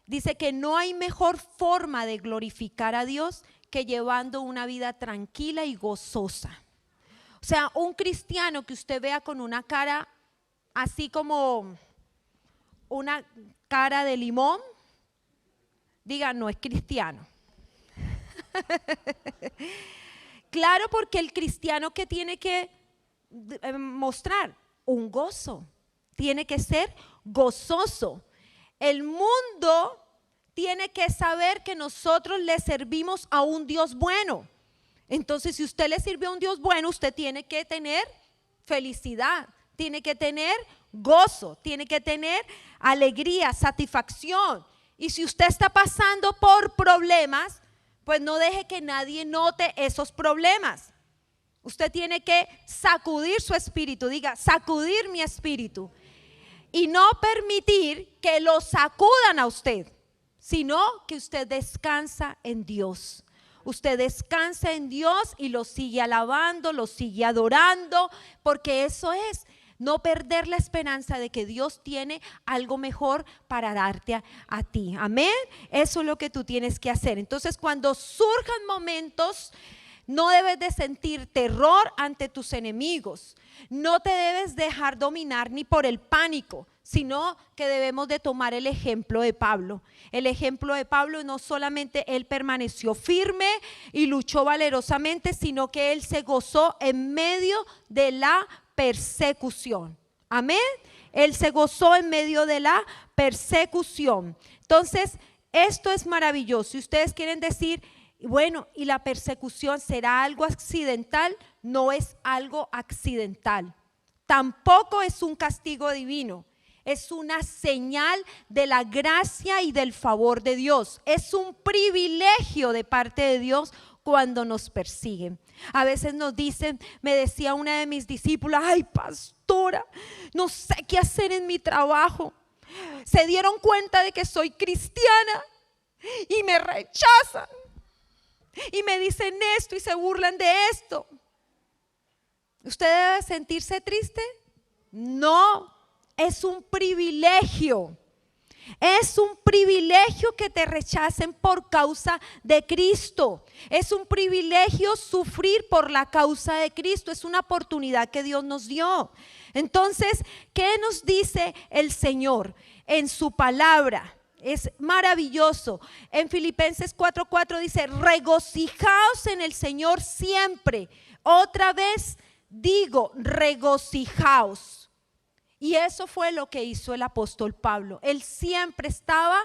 [SPEAKER 1] Dice que no hay mejor forma de glorificar a Dios que llevando una vida tranquila y gozosa. O sea, un cristiano que usted vea con una cara así como una cara de limón, diga, no es cristiano. Claro, porque el cristiano que tiene que mostrar un gozo, tiene que ser gozoso. El mundo tiene que saber que nosotros le servimos a un Dios bueno. Entonces, si usted le sirve a un Dios bueno, usted tiene que tener felicidad, tiene que tener gozo, tiene que tener alegría, satisfacción. Y si usted está pasando por problemas, pues no deje que nadie note esos problemas. Usted tiene que sacudir su espíritu, diga, sacudir mi espíritu. Y no permitir que lo sacudan a usted, sino que usted descansa en Dios. Usted descansa en Dios y lo sigue alabando, lo sigue adorando, porque eso es no perder la esperanza de que Dios tiene algo mejor para darte a ti. Amén. Eso es lo que tú tienes que hacer. Entonces, cuando surjan momentos, no debes de sentir terror ante tus enemigos. No te debes dejar dominar ni por el pánico, sino que debemos de tomar el ejemplo de Pablo. El ejemplo de Pablo, no solamente él permaneció firme y luchó valerosamente, sino que él se gozó en medio de la persecución. Amén. Él se gozó en medio de la persecución. Entonces, esto es maravilloso. Si ustedes quieren decir, bueno, ¿y la persecución será algo accidental? No es algo accidental. Tampoco es un castigo divino. Es una señal de la gracia y del favor de Dios. Es un privilegio de parte de Dios cuando nos persiguen. A veces nos dicen, me decía una de mis discípulas, ay pastora, no sé qué hacer en mi trabajo. Se dieron cuenta de que soy cristiana y me rechazan. Y me dicen esto y se burlan de esto. ¿Usted debe sentirse triste? No. Es un privilegio. Es un privilegio que te rechacen por causa de Cristo. Es un privilegio sufrir por la causa de Cristo. Es una oportunidad que Dios nos dio. Entonces, ¿qué nos dice el Señor en su palabra? Es maravilloso. En Filipenses 4:4 dice, regocijaos en el Señor siempre. Otra vez digo, regocijaos. Y eso fue lo que hizo el apóstol Pablo. Él siempre estaba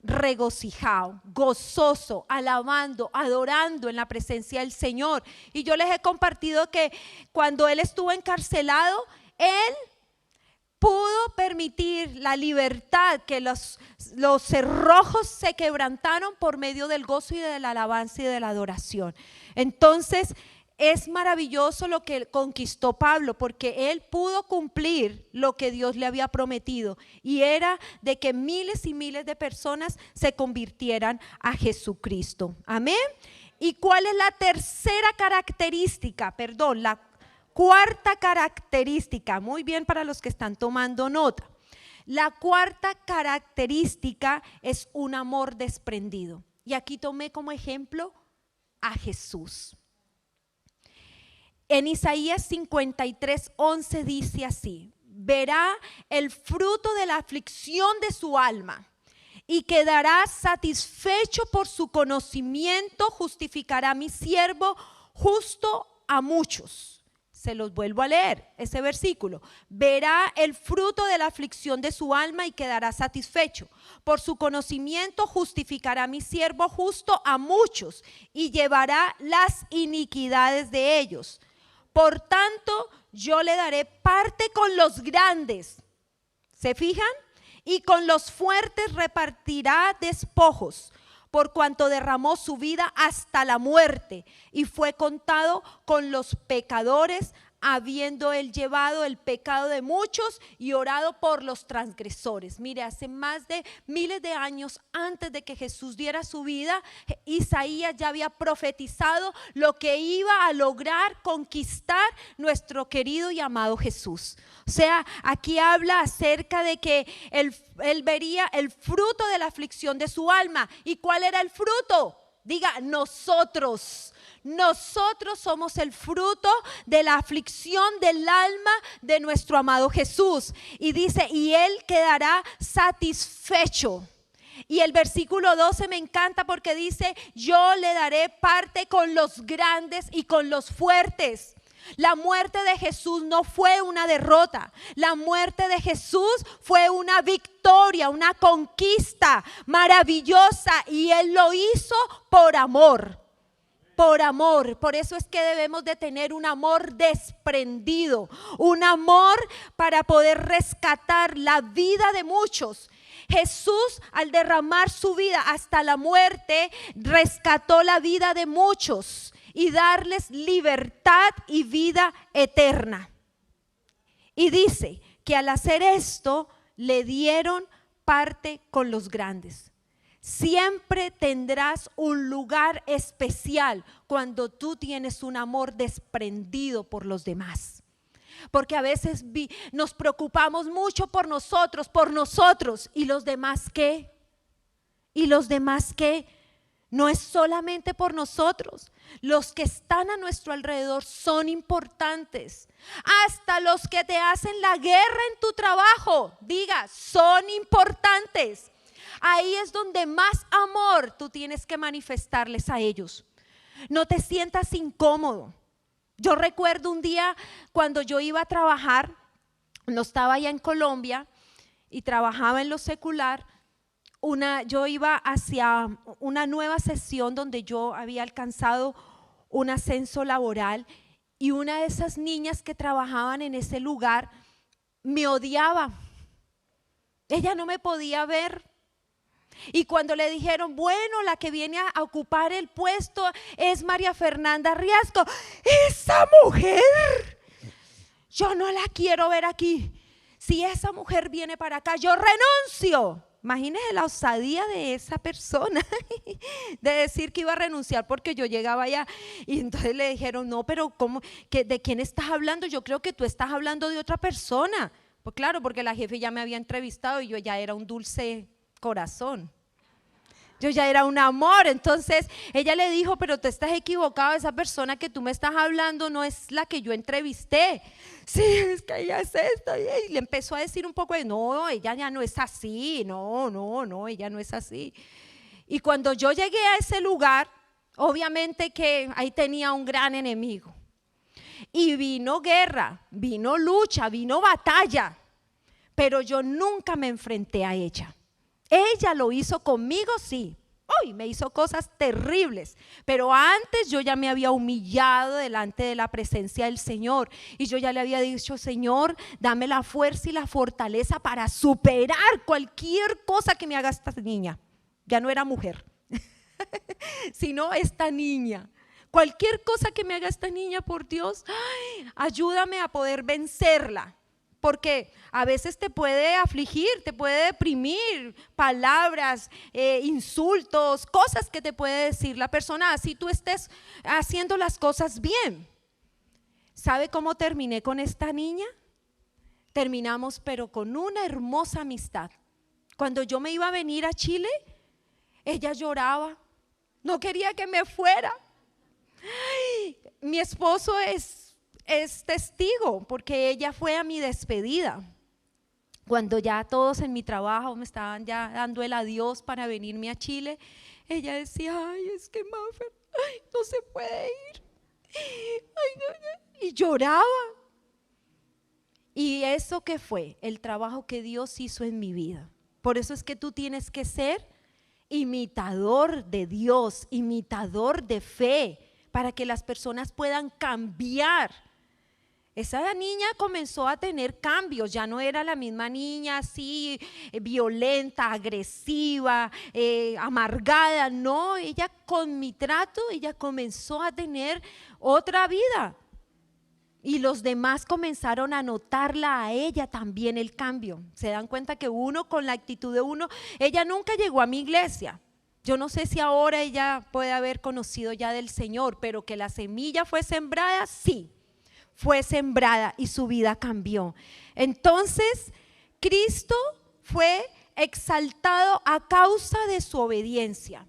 [SPEAKER 1] regocijado, gozoso, alabando, adorando en la presencia del Señor. Y yo les he compartido que cuando él estuvo encarcelado, él pudo permitir la libertad, que los cerrojos se quebrantaron por medio del gozo y de la alabanza y de la adoración. Entonces es maravilloso lo que conquistó Pablo, porque él pudo cumplir lo que Dios le había prometido, y era de que miles y miles de personas se convirtieran a Jesucristo. Amén. ¿Y cuál es la tercera característica? Perdón, la cuarta característica. Muy bien, para los que están tomando nota. La cuarta característica es un amor desprendido. Y aquí tomé como ejemplo a Jesús. En Isaías 53:11 dice así: verá el fruto de la aflicción de su alma y quedará satisfecho por su conocimiento, justificará a mi siervo justo a muchos. Se los vuelvo a leer, ese versículo. Verá el fruto de la aflicción de su alma y quedará satisfecho. Por su conocimiento justificará a mi siervo justo a muchos y llevará las iniquidades de ellos. Por tanto, yo le daré parte con los grandes. ¿Se fijan? Y con los fuertes repartirá despojos, por cuanto derramó su vida hasta la muerte y fue contado con los pecadores, habiendo él llevado el pecado de muchos y orado por los transgresores. Mire, hace más de miles de años antes de que Jesús diera su vida, Isaías ya había profetizado lo que iba a lograr conquistar nuestro querido y amado Jesús. O sea, aquí habla acerca de que él vería el fruto de la aflicción de su alma. ¿Y cuál era el fruto? Diga, nosotros. Nosotros somos el fruto de la aflicción del alma de nuestro amado Jesús. Y dice, y él quedará satisfecho. Y el versículo 12 me encanta porque dice, yo le daré parte con los grandes y con los fuertes. La muerte de Jesús no fue una derrota. La muerte de Jesús fue una victoria, una conquista maravillosa, y él lo hizo por amor. Por amor. Por eso es que debemos de tener un amor desprendido, un amor para poder rescatar la vida de muchos. Jesús, al derramar su vida hasta la muerte, rescató la vida de muchos y darles libertad y vida eterna. Y dice que al hacer esto le dieron parte con los grandes. Siempre tendrás un lugar especial cuando tú tienes un amor desprendido por los demás. Porque a veces nos preocupamos mucho por nosotros, ¿y los demás qué? ¿Y los demás qué? No es solamente por nosotros. Los que están a nuestro alrededor son importantes. Hasta los que te hacen la guerra en tu trabajo, diga, son importantes. Ahí es donde más amor tú tienes que manifestarles a ellos. No te sientas incómodo. Yo recuerdo un día cuando yo iba a trabajar, no estaba allá en Colombia y trabajaba en lo secular. Yo iba hacia una nueva sesión donde yo había alcanzado un ascenso laboral, y una de esas niñas que trabajaban en ese lugar me odiaba. Ella no me podía ver. Y cuando le dijeron, bueno, la que viene a ocupar el puesto es María Fernanda Riasco, esa mujer, yo no la quiero ver aquí. Si esa mujer viene para acá, yo renuncio. Imagínese la osadía de esa persona de decir que iba a renunciar porque yo llegaba allá. Y entonces le dijeron, no, pero ¿cómo? ¿De quién estás hablando? Yo creo que tú estás hablando de otra persona. Pues claro, porque la jefe ya me había entrevistado y yo ya era un dulce corazón. Yo ya era un amor. Entonces ella le dijo, pero tú estás equivocado, esa persona que tú me estás hablando no es la que yo entrevisté. Sí, es que ella es esta. Y le empezó a decir un poco de, no, ella ya no es así, no, ella no es así. Y cuando yo llegué a ese lugar, obviamente que ahí tenía un gran enemigo. Y vino guerra, vino lucha, vino batalla, pero yo nunca me enfrenté a ella. Ella lo hizo conmigo, sí, Uy, me hizo cosas terribles, pero antes yo ya me había humillado delante de la presencia del Señor y yo ya le había dicho: Señor, dame la fuerza y la fortaleza para superar cualquier cosa que me haga esta niña. Ya no era mujer, sino esta niña. Cualquier cosa que me haga esta niña, por Dios, ay, ayúdame a poder vencerla. Porque a veces te puede afligir, te puede deprimir, palabras, insultos, cosas que te puede decir la persona, así tú estés haciendo las cosas bien. ¿Sabe cómo terminé con esta niña? Terminamos pero con una hermosa amistad. Cuando yo me iba a venir a Chile, ella lloraba, no quería que me fuera. Ay, mi esposo es testigo, porque ella fue a mi despedida. Cuando ya todos en mi trabajo me estaban ya dando el adiós para venirme a Chile, ella decía: ay, es que Mafer, ay, no se puede ir. Ay, no. Y lloraba. ¿Y eso qué fue? El trabajo que Dios hizo en mi vida. Por eso es que tú tienes que ser imitador de Dios, imitador de fe, para que las personas puedan cambiar. Esa niña comenzó a tener cambios, ya no era la misma niña así violenta, agresiva, amargada. No, ella con mi trato, ella comenzó a tener otra vida. Y los demás comenzaron a notarla a ella también el cambio. Se dan cuenta que uno con la actitud de uno, ella nunca llegó a mi iglesia. Yo no sé si ahora ella puede haber conocido ya del Señor, pero que la semilla fue sembrada, sí. Fue sembrada y su vida cambió. Entonces, Cristo fue exaltado a causa de su obediencia.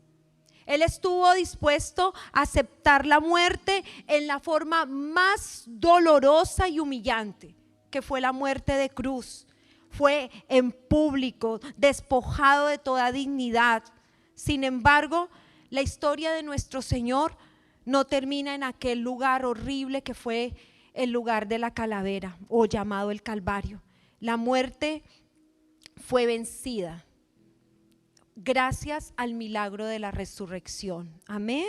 [SPEAKER 1] Él estuvo dispuesto a aceptar la muerte en la forma más dolorosa y humillante, que fue la muerte de cruz. Fue en público, despojado de toda dignidad. Sin embargo, la historia de nuestro Señor no termina en aquel lugar horrible que fue el lugar de la calavera, o llamado el Calvario. La muerte fue vencida gracias al milagro de la resurrección. Amén.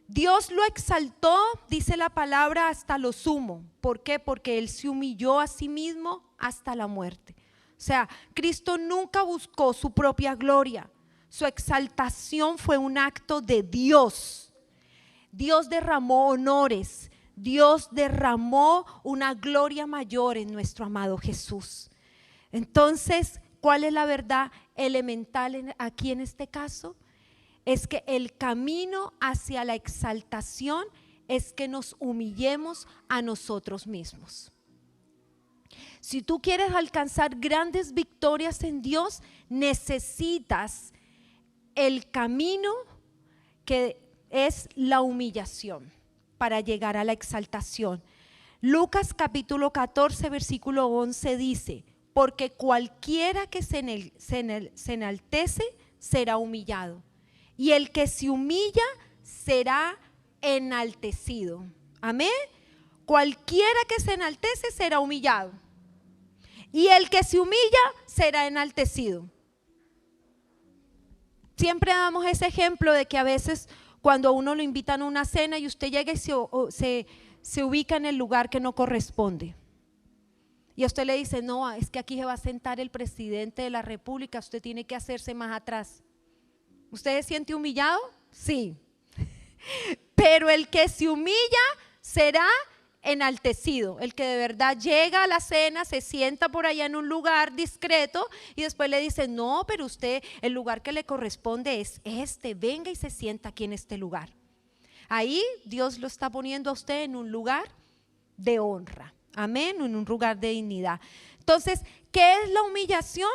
[SPEAKER 1] Dios lo exaltó, dice la palabra, hasta lo sumo. ¿Por qué? Porque Él se humilló a sí mismo hasta la muerte. O sea, Cristo nunca buscó su propia gloria. Su exaltación fue un acto de Dios. Dios derramó honores. Dios derramó una gloria mayor en nuestro amado Jesús. Entonces, ¿cuál es la verdad elemental aquí en este caso? Es que el camino hacia la exaltación es que nos humillemos a nosotros mismos. Si tú quieres alcanzar grandes victorias en Dios, necesitas el camino que es la humillación para llegar a la exaltación. Lucas capítulo 14 versículo 11 dice: porque cualquiera que se enaltece será humillado, y el que se humilla será enaltecido. Amén. Cualquiera que se enaltece será humillado, y el que se humilla será enaltecido. Siempre damos ese ejemplo de que a veces cuando a uno lo invitan a una cena y usted llega y se ubica en el lugar que no corresponde. Y a usted le dice: no, es que aquí se va a sentar el presidente de la República, usted tiene que hacerse más atrás. ¿Usted se siente humillado? Sí. Pero el que se humilla será enaltecido. El que de verdad llega a la cena, se sienta por allá en un lugar discreto y después le dice: no, pero usted, el lugar que le corresponde es este, venga y se sienta aquí en este lugar. Ahí Dios lo está poniendo a usted en un lugar de honra. Amén, en un lugar de dignidad. Entonces, ¿qué es la humillación?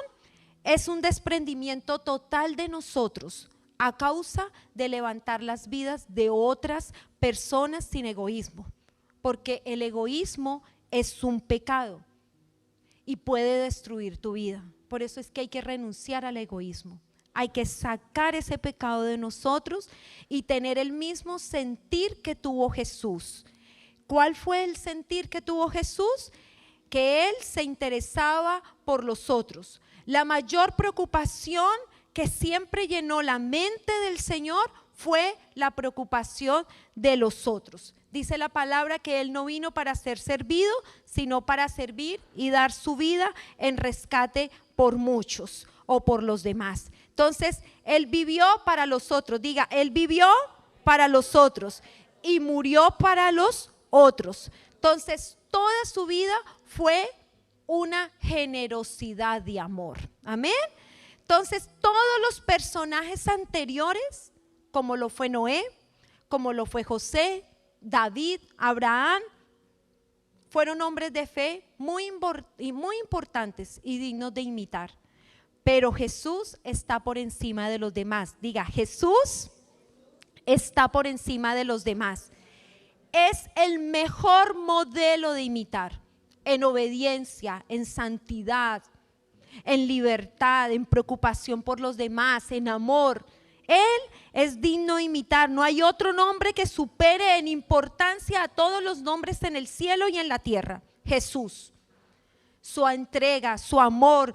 [SPEAKER 1] Es un desprendimiento total de nosotros a causa de levantar las vidas de otras personas sin egoísmo, porque el egoísmo es un pecado y puede destruir tu vida. Por eso es que hay que renunciar al egoísmo. Hay que sacar ese pecado de nosotros y tener el mismo sentir que tuvo Jesús. ¿Cuál fue el sentir que tuvo Jesús? Que Él se interesaba por los otros. La mayor preocupación que siempre llenó la mente del Señor fue la preocupación de los otros. Dice la palabra que Él no vino para ser servido, sino para servir y dar su vida en rescate por muchos o por los demás. Entonces, Él vivió para los otros. Diga, Él vivió para los otros y murió para los otros. Entonces, toda su vida fue una generosidad de amor. Amén. Entonces, todos los personajes anteriores, como lo fue Noé, como lo fue José, David, Abraham, fueron hombres de fe muy importantes y dignos de imitar. Pero Jesús está por encima de los demás. Diga, Jesús está por encima de los demás. Es el mejor modelo de imitar, en obediencia, en santidad, en libertad, en preocupación por los demás, en amor. Él es digno de imitar. No hay otro nombre que supere en importancia a todos los nombres en el cielo y en la tierra. Jesús. Su entrega, su amor,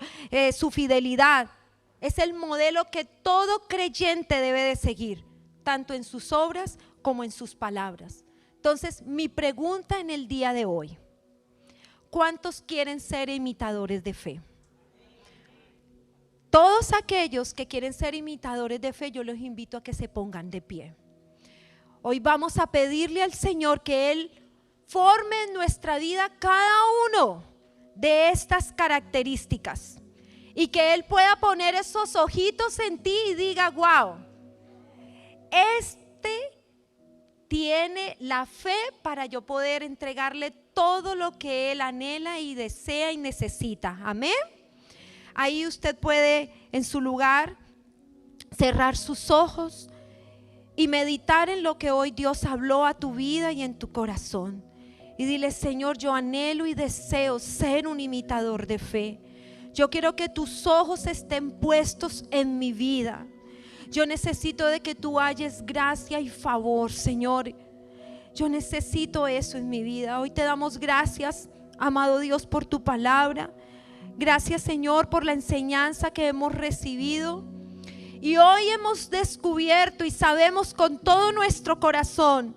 [SPEAKER 1] su fidelidad. Es el modelo que todo creyente debe de seguir, tanto en sus obras como en sus palabras. Entonces, mi pregunta en el día de hoy: ¿cuántos quieren ser imitadores de fe? Todos aquellos que quieren ser imitadores de fe, yo los invito a que se pongan de pie. Hoy vamos a pedirle al Señor que Él forme en nuestra vida cada uno de estas características y que Él pueda poner esos ojitos en ti y diga, wow, este tiene la fe para yo poder entregarle todo lo que Él anhela y desea y necesita. Amén. Ahí usted puede en su lugar cerrar sus ojos y meditar en lo que hoy Dios habló a tu vida y en tu corazón. Y dile, Señor, yo anhelo y deseo ser un imitador de fe. Yo quiero que tus ojos estén puestos en mi vida. Yo necesito de que tú halles gracia y favor, Señor. Yo necesito eso en mi vida. Hoy te damos gracias, amado Dios, por tu palabra. Gracias, Señor, por la enseñanza que hemos recibido. Y hoy hemos descubierto y sabemos con todo nuestro corazón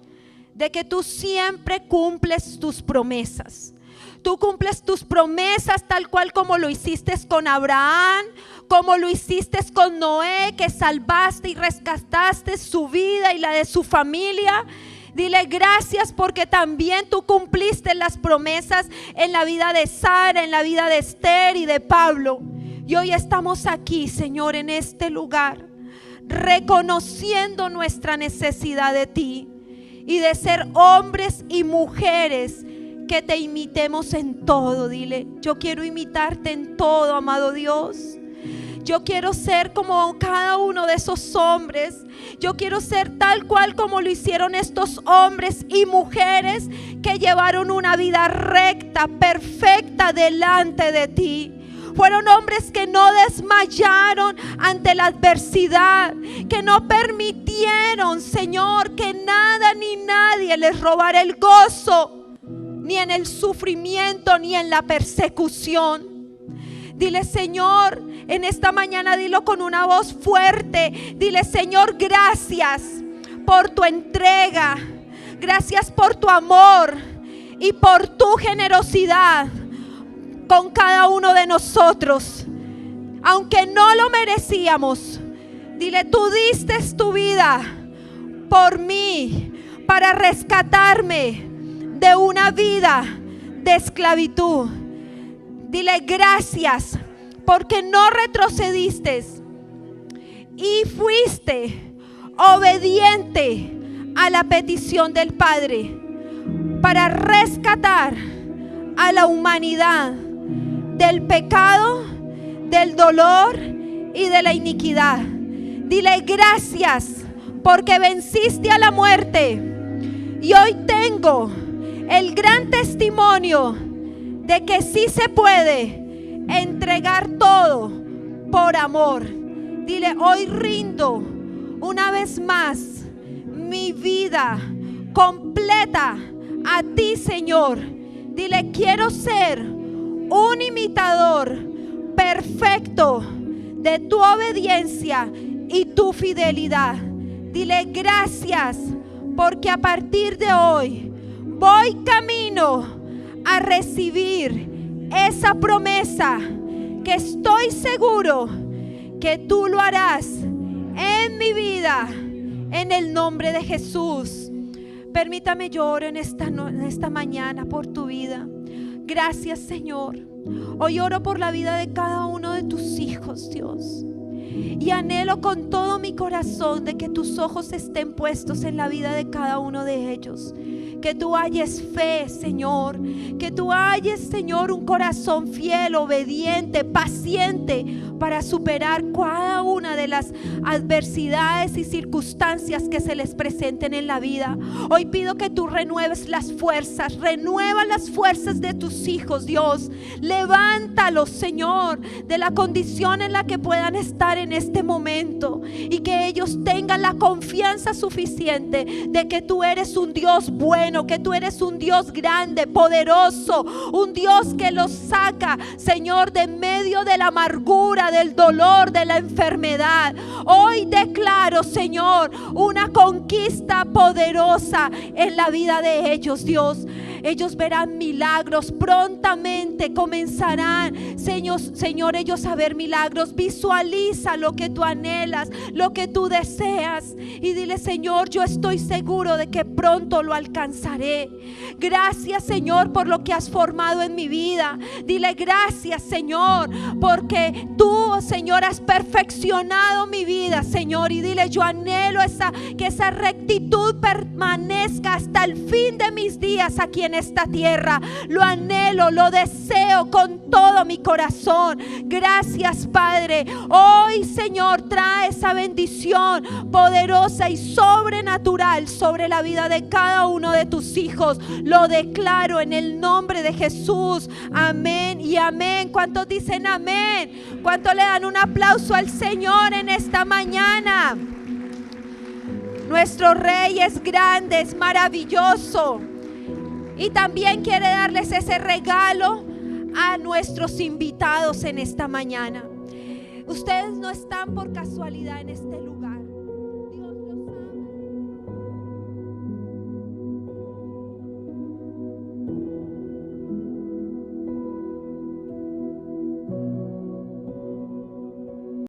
[SPEAKER 1] de que tú siempre cumples tus promesas. Tú cumples tus promesas tal cual como lo hiciste con Abraham, como lo hiciste con Noé, que salvaste y rescataste su vida y la de su familia. Dile gracias porque también tú cumpliste las promesas en la vida de Sara, en la vida de Esther y de Pablo. Y hoy estamos aquí, Señor, en este lugar, reconociendo nuestra necesidad de ti y de ser hombres y mujeres que te imitemos en todo. Dile, yo quiero imitarte en todo, amado Dios. Yo quiero ser como cada uno de esos hombres. Yo quiero ser tal cual como lo hicieron estos hombres y mujeres que llevaron una vida recta, perfecta delante de ti. Fueron hombres que no desmayaron ante la adversidad, que no permitieron, Señor, que nada ni nadie les robara el gozo, ni en el sufrimiento, ni en la persecución. Dile, Señor, en esta mañana dilo con una voz fuerte. Dile, Señor, gracias por tu entrega. Gracias por tu amor y por tu generosidad con cada uno de nosotros. Aunque no lo merecíamos, dile, tú diste tu vida por mí para rescatarme de una vida de esclavitud. Dile gracias porque no retrocediste y fuiste obediente a la petición del Padre para rescatar a la humanidad del pecado, del dolor y de la iniquidad. Dile gracias porque venciste a la muerte y hoy tengo el gran testimonio de que sí se puede entregar todo por amor. Dile, hoy rindo una vez más mi vida completa a ti, Señor. Dile, quiero ser un imitador perfecto de tu obediencia y tu fidelidad. Dile gracias, porque a partir de hoy voy camino a recibir esa promesa que estoy seguro que tú lo harás en mi vida, en el nombre de Jesús. Permítame, yo oro en esta mañana por tu vida. Gracias, Señor. Hoy oro por la vida de cada uno de tus hijos, Dios. Y anhelo con todo mi corazón de que tus ojos estén puestos en la vida de cada uno de ellos. Que tú halles fe, Señor. Que tú halles, Señor, un corazón fiel, obediente, paciente, para superar cada una de las adversidades y circunstancias que se les presenten en la vida. Hoy pido que tú renueves las fuerzas. Renueva las fuerzas de tus hijos, Dios. Levántalos, Señor, de la condición en la que puedan estar en este momento, y que ellos tengan la confianza suficiente de que tú eres un Dios bueno, que tú eres un Dios grande, poderoso, un Dios que los saca, Señor, de medio de la amargura, del dolor, de la enfermedad. Hoy declaro, Señor, una conquista poderosa en la vida de ellos, Dios. Ellos verán milagros, prontamente comenzarán, Señor, ellos a ver milagros. Visualiza lo que tú anhelas, lo que tú deseas, y dile: Señor, yo estoy seguro de que pronto lo alcanzaré. Gracias, Señor, por lo que has formado en mi vida. Dile: gracias, Señor, porque tú, Señor, has perfeccionado mi vida, Señor. Y dile: yo anhelo que esa rectitud permanezca hasta el fin de mis días aquí en esta tierra. Lo anhelo, lo deseo con todo mi corazón. Gracias, Padre. Hoy, Señor, trae esa bendición poderosa y sobrenatural sobre la vida de cada uno de tus hijos. Lo declaro en el nombre de Jesús. Amén y amén. ¿Cuántos dicen amén? ¿Cuántos le dan un aplauso al Señor en esta mañana? Nuestro Rey es grande, es maravilloso. Y también quiere darles ese regalo a nuestros invitados en esta mañana. Ustedes no están por casualidad en este lugar.